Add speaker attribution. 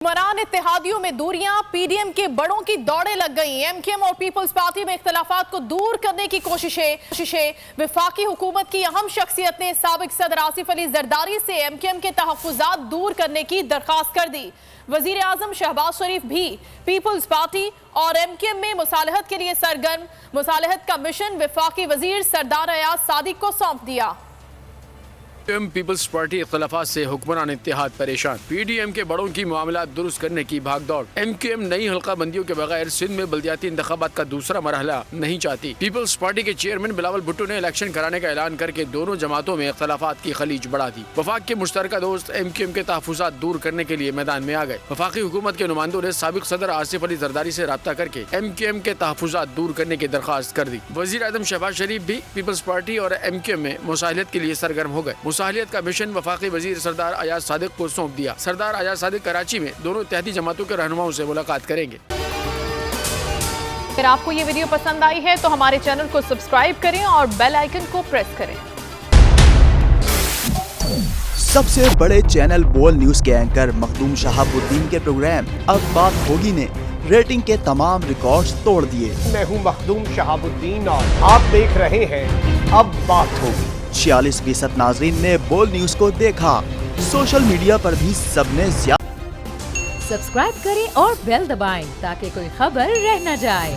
Speaker 1: हुक्मरान इत्तेहादियों में दूरियां, पीडीएम के बड़ों की दौड़ें लग गईं। एमकेएम और पीपल्स पार्टी में इख्तलाफात को दूर करने की कोशिशें। वफाकी हुकूमत की अहम शख्सियत ने साबिक सदर आसिफ अली जरदारी से एमकेएम के तहफ्फुजात दूर करने की दरख्वास्त कर दी। वजीर आजम शहबाज शरीफ भी पीपल्स पार्टी और एमकेएम में मुसालहत के लिए सरगर्म। मुसालहत का मिशन वफाकी वजीर सरदार अयाज सादिक को सौंप दिया।
Speaker 2: पीपल्स पार्टी इख्तलाफात से हुक्मरान इत्तेहाद परेशान। पीडीएम के बड़ों की मामला दुरुस्त करने की भागदौड़। एमकेएम नई हल्का बंदियों के बगैर सिंध में बल्दियाती इंतखाबात का दूसरा मरहला नहीं चाहती। पीपल्स पार्टी के चेयरमैन बिलावल भुट्टो ने इलेक्शन कराने का ऐलान करके दोनों जमातों में इख्तलाफात की खलीज बढ़ा दी। वफाक के मुश्तरका दोस्त एमकेएम के तहफ्फुजात दूर करने के लिए मैदान में आ गए। वफाकी हुकूमत के नुमाइंदों ने साबिक सदर आसिफ अली जरदारी से राब्ता करके एमकेएम के तहफ्फुजात दूर करने की दरख्वास्त कर दी। वजीर आजम शहबाज शरीफ भी पीपल्स पार्टी और एमकेएम में मुसालहत के लिए सरगर्म हो गए। मुसालहत का मिशन वफाकी वजीर सरदार अयाज सादिक को सौंप दिया। सरदार अयाज सादिक कराची में दोनों इत्तेहादी जमातों के रहनुमाओं से मुलाकात करेंगे।
Speaker 1: अगर आपको ये वीडियो पसंद आई है तो हमारे चैनल को सब्सक्राइब करें और बेल आइकन को प्रेस करें।
Speaker 3: सबसे बड़े चैनल बोल न्यूज के एंकर मखदूम शहाबुद्दीन के प्रोग्राम अब बात होगी ने रेटिंग के तमाम रिकॉर्ड्स तोड़ दिए।
Speaker 4: मैं हूं मखदूम शहाबुद्दीन और आप देख रहे हैं अब बात होगी।
Speaker 3: 46% नाज़रीन ने बोल न्यूज को देखा। सोशल मीडिया पर भी सबने
Speaker 5: सब्सक्राइब करें और बेल दबाएं ताकि कोई खबर रह न जाए।